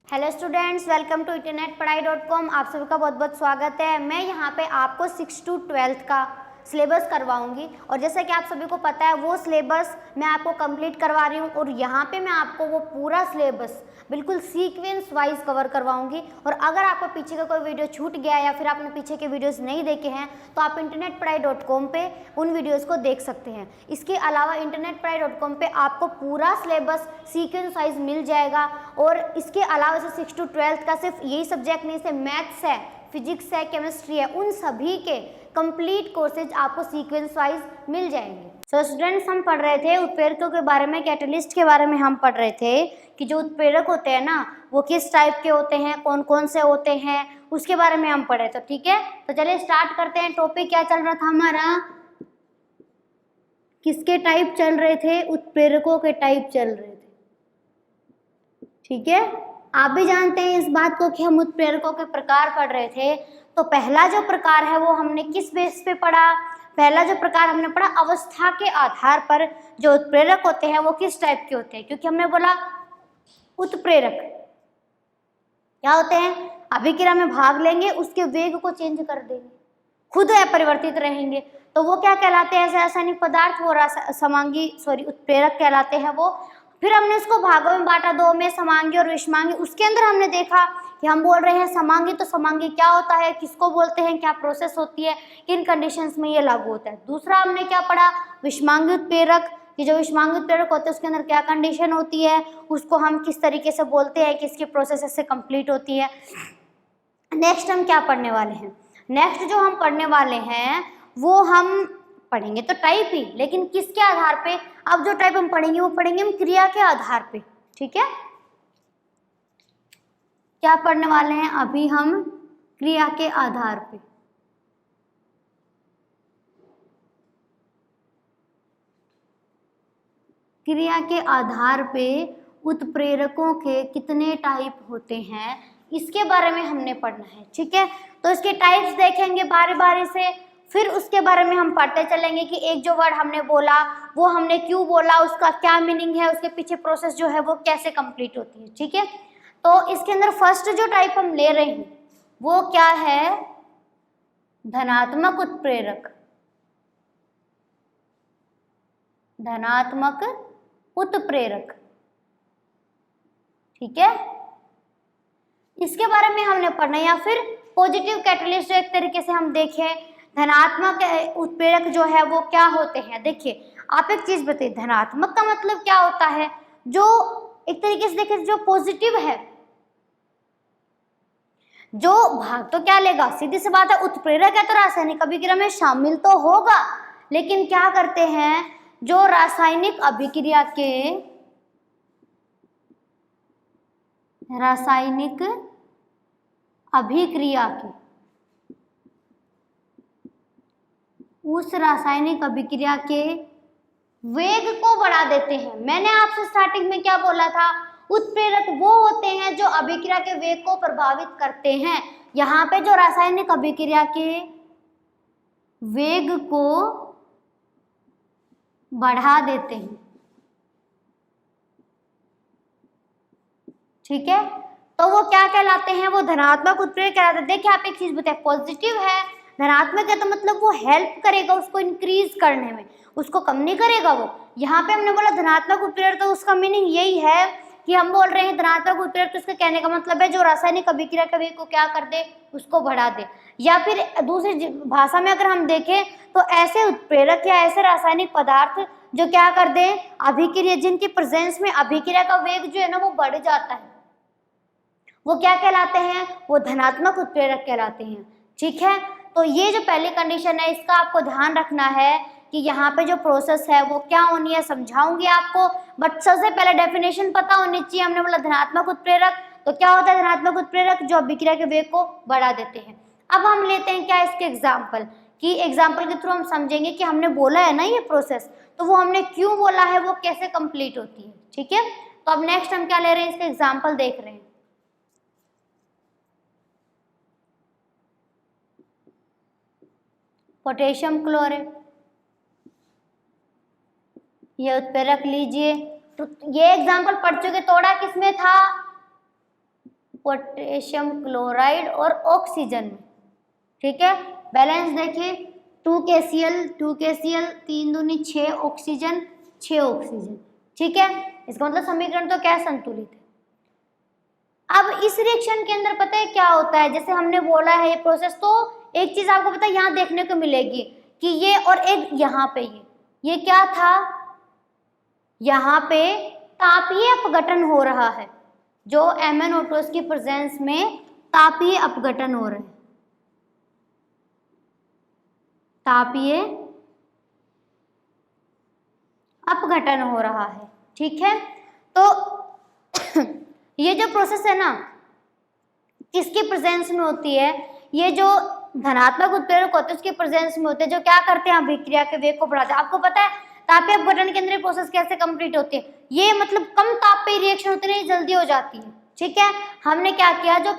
Hello students, welcome to internetpadhai.com। आप सभी का बहुत बहुत स्वागत है। मैं यहाँ पे आपको 6 to 12th का सिलेबस करवाऊंगी और जैसा कि आप सभी को पता है वो सिलेबस मैं आपको कंप्लीट करवा रही हूँ और यहाँ पे मैं आपको वो पूरा सिलेबस बिल्कुल सीक्वेंस वाइज कवर करवाऊंगी। और अगर आपको पीछे का कोई वीडियो छूट गया या फिर आपने पीछे के वीडियोस नहीं देखे हैं तो आप internetpadhai.com पे उन वीडियोस को देख सकते हैं। इसके अलावा internetpadhai.com पे आपको पूरा सिलेबस सीक्वेंस वाइज मिल जाएगा। और इसके अलावा से 6 to 12th का सिर्फ यही सब्जेक्ट नहीं, से मैथ्स है, फिजिक्स है, केमिस्ट्री है, उन सभी के कंप्लीट कोर्सेज आपको सीक्वेंस वाइज मिल जाएंगे। सो स्टूडेंट्स, हम पढ़ रहे थे उत्प्रेरकों के बारे में, कैटलिस्ट के बारे में हम पढ़ रहे थे कि जो उत्प्रेरक होते हैं ना वो किस टाइप के होते हैं, कौन कौन से होते हैं, उसके बारे में हम पढ़े। तो ठीक है, तो चलिए स्टार्ट करते हैं। टॉपिक क्या चल रहा था हमारा, किसके टाइप चल रहे थे, उत्प्रेरकों के टाइप चल रहे थे। ठीक है, आप भी जानते हैं इस बात को कि हम उत्प्रेरकों के प्रकार पढ़ रहे थे। तो पहला जो प्रकार है वो हमने किस बेस पे पढ़ा, पहला जो प्रकार हमने पढ़ा अवस्था के आधार पर जो उत्प्रेरक होते हैं वो किस टाइप के होते हैं। क्योंकि हमने बोला उत्प्रेरक क्या होते हैं, अभिक्रिया में भाग लेंगे, उसके वेग को चेंज कर देंगे, खुद अपरिवर्तित रहेंगे, तो वो क्या कहलाते हैं, ऐसे रासायनिक पदार्थ, वो उत्प्रेरक कहलाते हैं वो। फिर हमने उसको भागों में बांटा, दो में, समांगी और विषमांगी। उसके अंदर हमने देखा कि हम बोल रहे हैं समांगी, तो समांगी क्या होता है, किसको बोलते हैं, क्या प्रोसेस होती है, किन कंडीशंस में ये लागू होता है। दूसरा हमने क्या पढ़ा, विषमांगी उत्प्रेरक, कि जो विषमांगी उत्प्रेरक होते हैं उसके अंदर क्या कंडीशन होती है, उसको हम किस तरीके से बोलते हैं, किसकी प्रोसेस से कंप्लीट होती है। नेक्स्ट हम क्या पढ़ने वाले हैं, नेक्स्ट जो हम पढ़ने वाले हैं वो हम पढ़ेंगे तो टाइप ही, लेकिन किसके आधार पे। अब जो टाइप हम पढ़ेंगे वो पढ़ेंगे हम क्रिया के आधार पे। ठीक है, क्या पढ़ने वाले हैं अभी हम, क्रिया के आधार पे। क्रिया के आधार पे उत्प्रेरकों के कितने टाइप होते हैं इसके बारे में हमने पढ़ना है। ठीक है, तो इसके टाइप्स देखेंगे बारी बारी से, फिर उसके बारे में हम पढ़ते चलेंगे कि एक जो वर्ड हमने बोला वो हमने क्यों बोला, उसका क्या मीनिंग है, उसके पीछे प्रोसेस जो है वो कैसे कंप्लीट होती है। ठीक है, तो इसके अंदर फर्स्ट जो टाइप हम ले रहे हैं वो क्या है, धनात्मक उत्प्रेरक। धनात्मक उत्प्रेरक। ठीक है, इसके बारे में हमने पढ़ना है। या फिर पॉजिटिव कैटलिस्ट, एक तरीके से हम देखें धनात्मक उत्प्रेरक जो है वो क्या होते हैं। देखिए, आप एक चीज बताइए, धनात्मक का मतलब क्या होता है, जो एक तरीके से देखें जो पॉजिटिव है, जो भाग तो क्या लेगा, सीधी सी बात है, उत्प्रेरक है तो रासायनिक अभिक्रिया में शामिल तो होगा, लेकिन क्या करते हैं, जो रासायनिक अभिक्रिया के उस रासायनिक अभिक्रिया के वेग को बढ़ा देते हैं। मैंने आपसे स्टार्टिंग में क्या बोला था, उत्प्रेरक वो होते हैं जो अभिक्रिया के वेग को प्रभावित करते हैं। यहाँ पे जो रासायनिक अभिक्रिया के वेग को बढ़ा देते हैं। ठीक है, तो वो क्या कहलाते हैं, वो धनात्मक उत्प्रेरक कहलाते हैं। देखिए, आप एक चीज बताए, पॉजिटिव है, धनात्मक है, तो मतलब वो हेल्प करेगा उसको इंक्रीज करने में, उसको कम नहीं करेगा वो। यहाँ पे हमने बोला धनात्मक उत्प्रेरक, तो उसका मीनिंग यही है कि हम बोल रहे हैं धनात्मक उत्प्रेरक, तो इसका कहने का मतलब है जो रासायनिक अभिक्रिया के वेग को क्या कर दे, उसको बढ़ा दे। या फिर दूसरी भाषा में अगर हम देखें तो ऐसे उत्प्रेरक या ऐसे रासायनिक पदार्थ जो क्या कर दे, अभिक्रिया, जिनकी प्रेजेंस में अभिक्रिया का वेग जो है ना वो बढ़ जाता है, वो क्या कहलाते हैं, वो धनात्मक उत्प्रेरक कहलाते हैं। ठीक है, तो ये जो पहली कंडीशन है इसका आपको ध्यान रखना है कि यहाँ पे जो प्रोसेस है वो क्या होनी है, समझाऊंगी आपको, बट सबसे पहले डेफिनेशन पता होनी चाहिए। हमने बोला धनात्मक उत्प्रेरक, तो क्या होता है धनात्मक उत्प्रेरक, जो अभिक्रिया के वेग को बढ़ा देते हैं। अब हम लेते हैं क्या, इसके एग्जाम्पल, कि एग्जाम्पल के थ्रू हम समझेंगे कि हमने बोला है ना ये प्रोसेस, तो वो हमने क्यों बोला है, वो कैसे कंप्लीट होती है। ठीक है, तो अब नेक्स्ट हम क्या ले रहे हैं, इसके एग्जाम्पल देख रहे हैं। पोटेशियम क्लोराइड, ये उत्प्रेरक लीजिए, तो ये एग्जाम्पल पढ़ चुके, तोड़ा किसमें था, पोटेशियम क्लोराइड और ऑक्सीजन में, ठीक है। बैलेंस देखिए 2KCl 2KCl 3 दूनी 6 ऑक्सीजन 6 ऑक्सीजन, ठीक है। इसका मतलब समीकरण तो क्या संतुलित है। अब इस रिएक्शन के अंदर पता है क्या होता है, जैसे हमने बोला है ये प्रोसेस, तो एक चीज आपको पता है यहाँ देखने को मिलेगी कि ये और एक यहाँ पे ये क्या था, यहाँ पे तापीय अपघटन हो रहा है, जो MnO2 की प्रेजेंस में तापीय अपघटन हो रहा है, तापीय अपघटन हो रहा है, ठीक है। तो ये जो प्रोसेस है ना, किसकी प्रेजेंस में होती है, ये जो धनात्मक उत्प्रेरक होते हैं उसकी प्रेजेंस में होते हैं, जो क्या करते हैं, अभिक्रिया के वेग को बढ़ाते हैं। आपको पता है तापीय अपघटन के अंदर प्रोसेस कैसे कंप्लीट होती है, ये मतलब कम ताप पे रिएक्शन होती है, जल्दी हो जाती है, ठीक है। हमने क्या किया, जो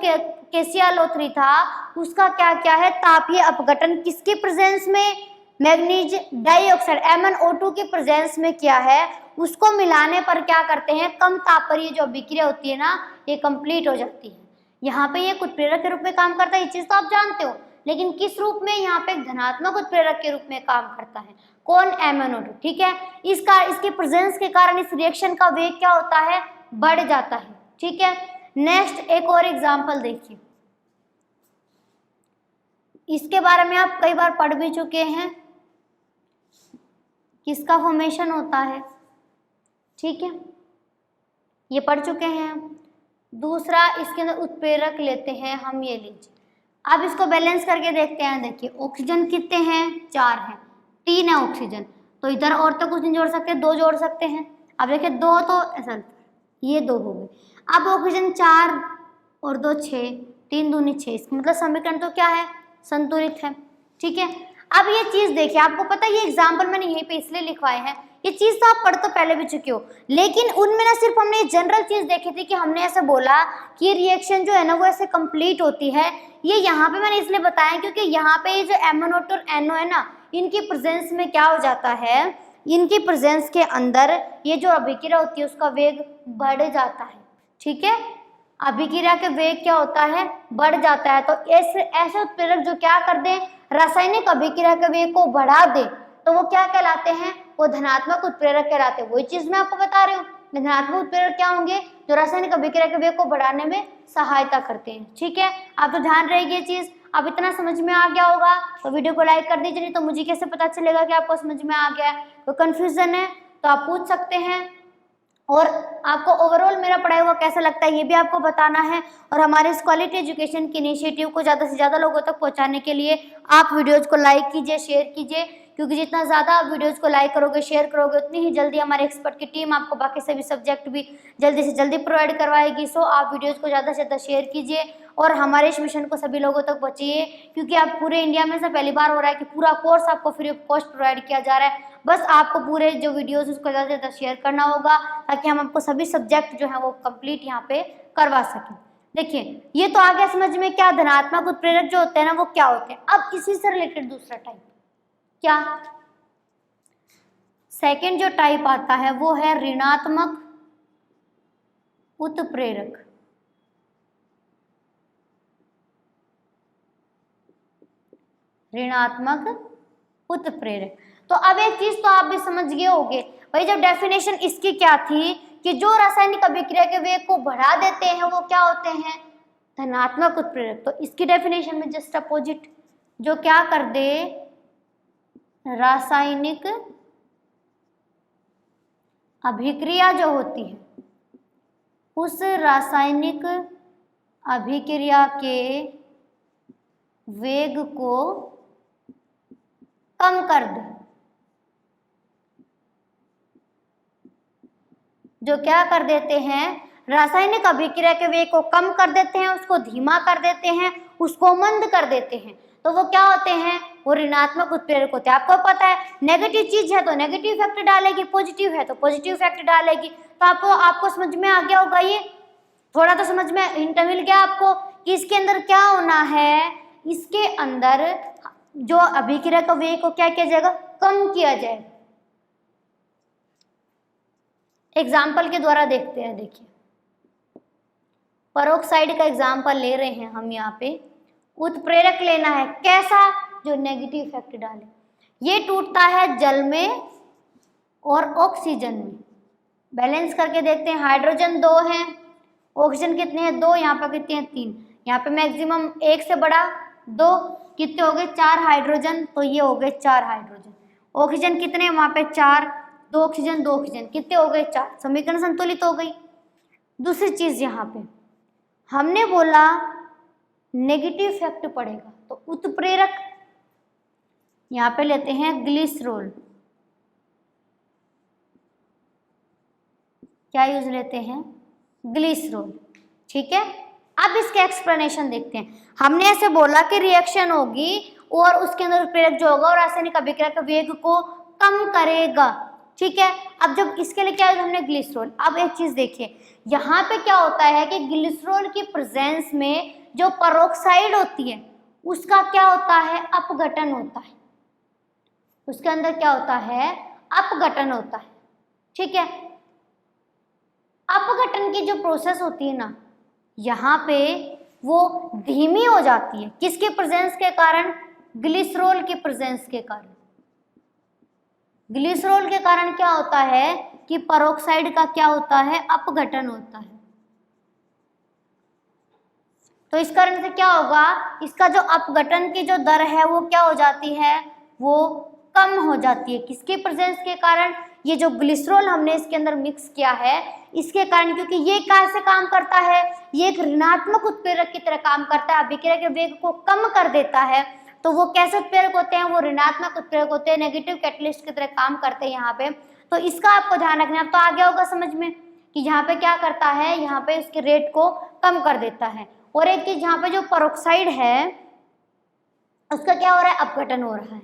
KClO3 था उसका क्या क्या है, तापीय अपघटन किसकी प्रेजेंस में, मैग्नीज डाइऑक्साइड MnO2 की प्रेजेंस में किया है, उसको मिलाने पर क्या करते हैं, कम ताप पर ये जो अभिक्रिया होती है ना, ये कंप्लीट हो जाती है। यहाँ पे ये उत्प्रेरक के रूप में काम करता है, ये चीज तो आप जानते हो, लेकिन किस रूप में, यहाँ पे एक धनात्मक उत्प्रेरक के रूप में काम करता है, कौन, MnO2, ठीक है। इसकी प्रेजेंस के कारण इस रिएक्शन का वेग क्या होता है, बढ़ जाता है, ठीक है। नेक्स्ट एक और एग्जांपल देखिए, इसके बारे में आप कई बार पढ़ भी चुके हैं, किसका फॉर्मेशन होता है, ठीक है, ये पढ़ चुके हैं। दूसरा इसके अंदर उत्प्रेरक लेते हैं हम, ये लीजिए। अब इसको बैलेंस करके देखते हैं, देखिए ऑक्सीजन कितने हैं, 4 हैं, 3 है ऑक्सीजन, तो इधर और तो कुछ नहीं जोड़ सकते, 2 जोड़ सकते हैं। अब देखिए 2 तो सल्फर, ये 2 हो गए। अब ऑक्सीजन 4 और 2 6, 3 दूनी 6, इसका मतलब समीकरण तो क्या है, संतुलित है, ठीक है। अब ये चीज देखिए, आपको पता है ये एग्जाम्पल मैंने यहीं पे इसलिए लिखवाए हैं, ये चीज तो आप पढ़ तो पहले भी चुके हो, लेकिन उनमें ना सिर्फ हमने जनरल चीज देखी थी कि हमने ऐसे बोला कि ये रिएक्शन जो है ना वो ऐसे कंप्लीट होती है। ये यहाँ पे मैंने इसलिए बताया क्योंकि यहाँ पे ये जो MnO2 और NO है ना, इनकी प्रेजेंस में क्या हो जाता है, इनकी प्रेजेंस के अंदर ये जो अभिक्रिया होती है उसका वेग बढ़ जाता है, ठीक है। अभिक्रिया के वेग क्या होता है, बढ़ जाता है। तो ऐसे उत्प्रेरक जो क्या कर दे, रासायनिक अभिक्रिया के वेग को बढ़ा दे, तो वो क्या कहलाते हैं, वो धनात्मक उत्प्रेरक कहलाते हैं। वही चीज मैं आपको बता रही हूँ, धनात्मक उत्प्रेरक क्या होंगे, जो रासायनिक अभिक्रिया के वेग को बढ़ाने में सहायता करते हैं, ठीक है। आप तो ध्यान रहेगी ये चीज। अब इतना समझ में आ गया होगा तो वीडियो को लाइक कर दीजिए, नहीं तो मुझे कैसे पता चलेगा कि आपको समझ में आ गया है। तो कंफ्यूजन है तो आप पूछ सकते हैं, और आपको ओवरऑल मेरा पढ़ाया हुआ कैसा लगता है ये भी आपको बताना है। और हमारे इस क्वालिटी एजुकेशन की इनिशिएटिव को ज़्यादा से ज़्यादा लोगों तक पहुंचाने के लिए आप वीडियोज़ को लाइक कीजिए, शेयर कीजिए, क्योंकि जितना ज़्यादा आप वीडियोज़ को लाइक करोगे, शेयर करोगे, उतनी ही जल्दी हमारे एक्सपर्ट की टीम आपको बाकी सभी सब्जेक्ट भी जल्दी से जल्दी प्रोवाइड करवाएगी। सो आप वीडियोज़ को ज़्यादा से ज़्यादा शेयर कीजिए और हमारे इस मिशन को सभी लोगों तक पहुँचाइए, क्योंकि आप पूरे इंडिया में से पहली बार हो रहा है कि पूरा कोर्स आपको फ्री ऑफ कॉस्ट प्रोवाइड किया जा रहा है। बस आपको पूरे जो वीडियोज़ उसको ज़्यादा से ज़्यादा शेयर करना होगा, ताकि हम आपको सभी सब्जेक्ट जो है वो कंप्लीट यहाँ पे करवा सकें। देखिए ये तो आ गया समझ में, क्या धनात्मक उत्प्रेरक जो होते हैं ना वो क्या होते हैं। अब इसी से रिलेटेड दूसरा टाइप क्या, सेकंड जो टाइप आता है वो है ऋणात्मक उत्प्रेरक। ऋणात्मक उत्प्रेरक। तो अब एक चीज तो आप भी समझ गए होंगे भाई, जब डेफिनेशन इसकी क्या थी कि जो रासायनिक अभिक्रिया के वेग को बढ़ा देते हैं वो क्या होते हैं, धनात्मक उत्प्रेरक। तो इसकी डेफिनेशन में जस्ट अपोजिट, जो क्या कर दे, रासायनिक अभिक्रिया जो होती है उस रासायनिक अभिक्रिया के वेग को कम कर दे, जो क्या कर देते हैं, रासायनिक अभिक्रिया के वेग को कम कर देते हैं, उसको धीमा कर देते हैं, उसको मंद कर देते हैं। तो वो क्या होते हैं, वो ऋणात्मक उत्प्रेरक होते हैं। आपको पता है नेगेटिव चीज है तो नेगेटिव इफेक्ट डालेगी, पॉजिटिव है तो पॉजिटिव इफेक्ट डालेगी। तो आपको समझ में आ गया होगा, ये थोड़ा तो समझ में हिंट मिल गया आपको कि इसके अंदर क्या होना है, इसके अंदर जो अभिक्रिया का वेग को क्या किया जाएगा, कम किया जाएगा, एग्जाम्पल के द्वारा देखते हैं। देखिए परोक्साइड का एग्जाम्पल ले रहे हैं हम यहाँ पे। उत्प्रेरक लेना है कैसा, जो नेगेटिव इफेक्ट डाले। ये टूटता है जल में और ऑक्सीजन में। बैलेंस करके देखते हैं, हाइड्रोजन 2 हैं, ऑक्सीजन कितने हैं 2, यहाँ पर कितने हैं 3, यहाँ पे मैक्सिमम 1 से बड़ा 2, कितने हो गए 4 हाइड्रोजन, तो ये हो गए 4 हाइड्रोजन। ऑक्सीजन कितने वहाँ पे 4, 2 ऑक्सीजन 2 ऑक्सीजन, कितने हो गए 4, समीकरण संतुलित हो गई। दूसरी चीज यहाँ पे हमने बोला नेगेटिव इफेक्ट पड़ेगा, तो उत्प्रेरक यहाँ पे लेते हैं ग्लिसरॉल। क्या यूज लेते हैं, ग्लिसरॉल। ठीक है, अब इसके एक्सप्लेनेशन देखते हैं। हमने ऐसे बोला कि रिएक्शन होगी और उसके अंदर उत्प्रेरक जो होगा और रासायनिक अभिक्रिया के वेग को कम करेगा। ठीक है, अब जब इसके लिए क्या यूज हमने ग्लिसरॉल। अब एक चीज देखिए, यहाँ पे क्या होता है कि ग्लिसरॉल की प्रेजेंस में जो पेरोक्साइड होती है उसका क्या होता है, अपघटन होता है। उसके अंदर क्या होता है, अपघटन होता है। ठीक है, अपघटन की जो प्रोसेस होती है ना, यहाँ पे वो धीमी हो जाती है। किसके प्रेजेंस के कारण, ग्लिसरॉल के प्रेजेंस के कारण। ग्लिसरॉल के कारण क्या होता है कि पेरोक्साइड का क्या होता है, अपघटन होता है। तो इस कारण से क्या होगा, इसका जो अपघटन की जो दर है वो क्या हो जाती है, वो कम हो जाती है। किसके प्रेजेंस के कारण, ये जो ग्लिसरॉल हमने इसके अंदर मिक्स किया है इसके कारण, क्योंकि ये कैसे काम करता है, ये एक ऋणात्मक उत्प्रेरक की तरह काम करता है, अभिक्रिया के वेग को कम कर देता है। तो वो कैसे उत्प्रेरक होते हैं, वो ऋणात्मक उत्प्रेरक होते हैं, नेगेटिव कैटलिस्ट की तरह काम करते हैं यहाँ पे। तो इसका आपको ध्यान रखना है। अब तो आ गया होगा समझ में कि यहाँ पे क्या करता है, यहाँ पे इसके रेट को कम कर देता है। और एक चीज, यहाँ पे जो पेरोक्साइड है उसका क्या हो रहा है, अपघटन हो रहा है।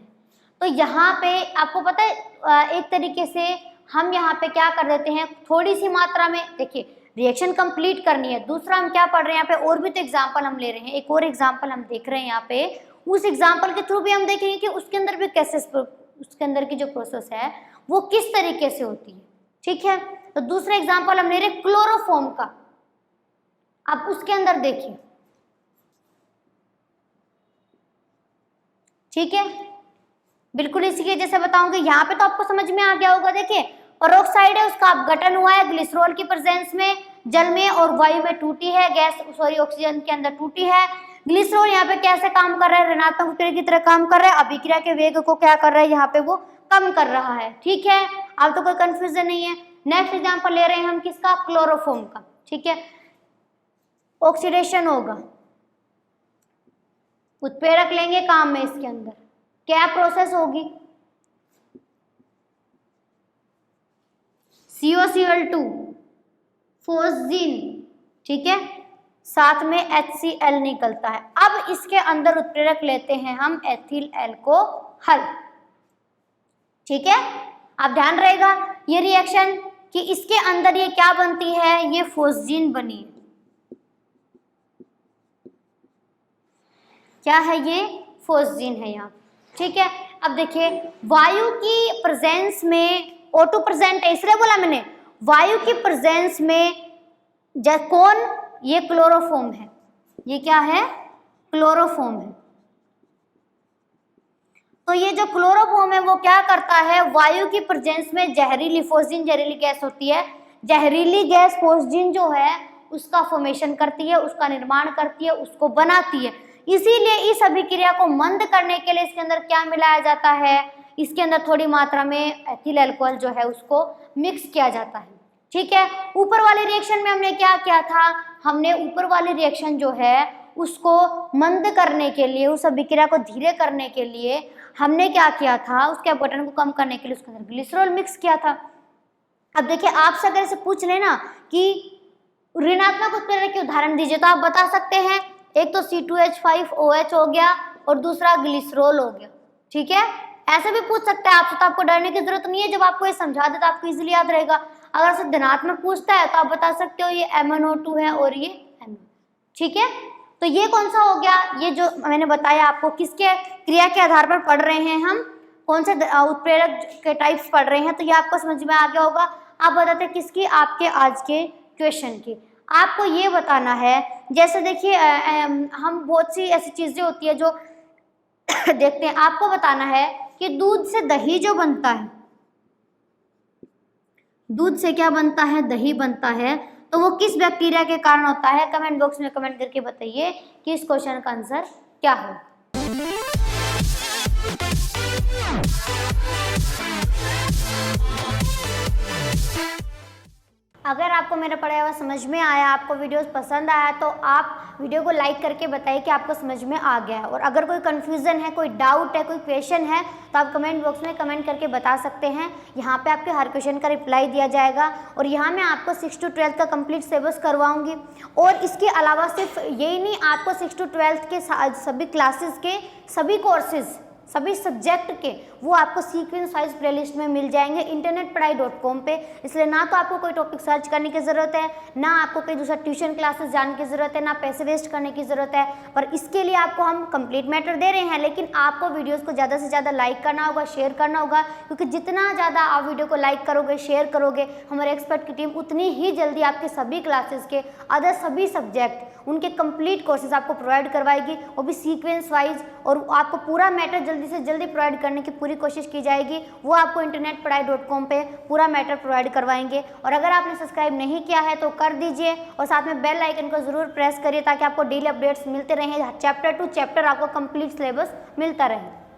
तो यहाँ पे आपको पता है एक तरीके से हम यहाँ पे क्या कर देते हैं, थोड़ी सी मात्रा में, देखिए रिएक्शन कंप्लीट करनी है। दूसरा हम क्या पढ़ रहे हैं यहाँ पे, और भी तो एग्जाम्पल हम ले रहे हैं। एक और एग्जाम्पल हम देख रहे हैं यहाँ पे, उस एग्जाम्पल के थ्रू भी हम देखेंगे कि उसके अंदर भी कैसे, उसके अंदर की जो प्रोसेस है वो किस तरीके से होती है। ठीक है, तो दूसरा एग्जाम्पल हम ले रहे हैं क्लोरोफॉर्म का। अब उसके अंदर देखिए, ठीक है, बिल्कुल इसी के जैसे बताऊंगी। यहाँ पे तो आपको समझ में आ गया होगा। देखिए पेरोक्साइड है, उसका अपघटन हुआ है ग्लिसरॉल की प्रेजेंस में, जल में और वायु में टूटी है, ऑक्सीजन के अंदर टूटी है। ग्लिसरॉल यहाँ पे कैसे काम कर रहा है, ऋणात्मक उत्प्रेरक की तरह काम कर रहा है, अभिक्रिया के वेग को क्या कर रहा है, यहाँ पे वो कम कर रहा है। ठीक है, अब तो कोई कंफ्यूजन नहीं है। नेक्स्ट एग्जाम्पल ले रहे हैं हम किसका, क्लोरोफॉर्म का। ठीक है, ऑक्सीडेशन होगा, उत्प्रेरक लेंगे काम में, इसके अंदर क्या प्रोसेस होगी, COCl2 फोस्जीन। ठीक है, साथ में HCl निकलता है। अब इसके अंदर उत्प्रेरक लेते हैं हम एथिल एल्कोहल। ठीक है, अब ध्यान रहेगा ये रिएक्शन कि इसके अंदर ये क्या बनती है, ये फोस्जीन बनी है। क्या है ये, फोस्जीन है यहाँ। ठीक है, अब देखिए वायु की प्रेजेंस में O2 प्रेजेंट है, इसलिए बोला मैंने वायु की प्रेजेंस में कौन, ये क्लोरोफॉर्म है। ये क्या है, क्लोरोफॉर्म है। तो ये जो क्लोरोफॉर्म है वो क्या करता है, वायु की प्रेजेंस में जहरीली, फोस्जीन जहरीली गैस होती है, जहरीली गैस फोस्जीन जो है उसका फॉर्मेशन करती है, उसका निर्माण करती है, उसको बनाती है। इसीलिए इस अभिक्रिया को मंद करने के लिए इसके अंदर क्या मिलाया जाता है, इसके अंदर थोड़ी मात्रा में एथिल अल्कोहल जो है उसको मिक्स किया जाता है। ठीक है, ऊपर वाले रिएक्शन में हमने क्या किया था, हमने ऊपर वाली रिएक्शन जो है उसको मंद करने के लिए, उस अभिक्रिया को धीरे करने के लिए हमने क्या किया था, उसके अपघटन को कम करने के लिए उसके अंदर ग्लिसरॉल मिक्स किया था। अब देखिए आपसे अगर इसे पूछ लेना कि ऋणात्मक उत्प्रेरक के उदाहरण दीजिए, तो आप बता सकते हैं, एक तो C2H5OH हो गया और दूसरा ग्लिसरॉल हो गया। ठीक है, ऐसे भी पूछ सकते हैं आपसे, तो आपको डरने की जरूरत नहीं है। जब आपको ये समझा दे तो आपको इजीली याद रहेगा। अगर से धनात्मक पूछता है तो आप बता सकते हो ये MnO2 है और ये M। ठीक है, तो ये कौन सा हो गया, ये जो मैंने बताया आपको किसके क्रिया के आधार पर पढ़ रहे हैं हम, कौन से उत्प्रेरक के टाइप्स पढ़ रहे हैं, तो ये आपको समझ में आ गया होगा। आप बताते हैं किसकी, आपके आज के क्वेश्चन की। आपको ये बताना है, जैसे देखिए हम बहुत सी ऐसी चीजें होती है जो देखते हैं। आपको बताना है कि दूध से दही जो बनता है, दूध से क्या बनता है, दही बनता है, तो वो किस बैक्टीरिया के कारण होता है। कमेंट बॉक्स में कमेंट करके बताइए कि इस क्वेश्चन का आंसर क्या है। अगर आपको मेरा पढ़ाया हुआ समझ में आया, आपको वीडियोस पसंद आया, तो आप वीडियो को लाइक करके बताइए कि आपको समझ में आ गया है। और अगर कोई कन्फ्यूज़न है, कोई डाउट है, कोई क्वेश्चन है, तो आप कमेंट बॉक्स में कमेंट करके बता सकते हैं। यहाँ पे आपके हर क्वेश्चन का रिप्लाई दिया जाएगा। और यहाँ मैं आपको 6 to 12 का कंप्लीट सिलेबस करवाऊँगी। और इसके अलावा सिर्फ यही नहीं, आपको 6 to 12 के सभी क्लासेस के सभी कोर्सेज, सभी सब्जेक्ट के, वो आपको सीक्वेंस वाइज प्लेलिस्ट में मिल जाएंगे internetpadhai.com पे। इसलिए ना तो आपको कोई टॉपिक सर्च करने की ज़रूरत है, ना आपको कोई दूसरा ट्यूशन क्लासेस जाने की ज़रूरत है, ना पैसे वेस्ट करने की ज़रूरत है। पर इसके लिए आपको हम कंप्लीट मैटर दे रहे हैं, लेकिन आपको वीडियोज़ को ज़्यादा से ज़्यादा लाइक करना होगा, शेयर करना होगा, क्योंकि जितना ज़्यादा आप वीडियो को लाइक करोगे, शेयर करोगे, हमारे एक्सपर्ट की टीम उतनी ही जल्दी आपके सभी क्लासेस के अदर सभी सब्जेक्ट, उनके कंप्लीट कोर्सेज आपको प्रोवाइड करवाएगी, वो भी सीक्वेंस वाइज। और आपको पूरा मैटर जल्दी से जल्दी प्रोवाइड करने की पूरी कोशिश की जाएगी। वो आपको internetpadhai.com पे पूरा मैटर प्रोवाइड करवाएंगे। और अगर आपने सब्सक्राइब नहीं किया है तो कर दीजिए, और साथ में बेल आइकन को ज़रूर प्रेस करिए, ताकि आपको डेली अपडेट्स मिलते रहें, चैप्टर टू चैप्टर आपको कंप्लीट सिलेबस मिलता रहे।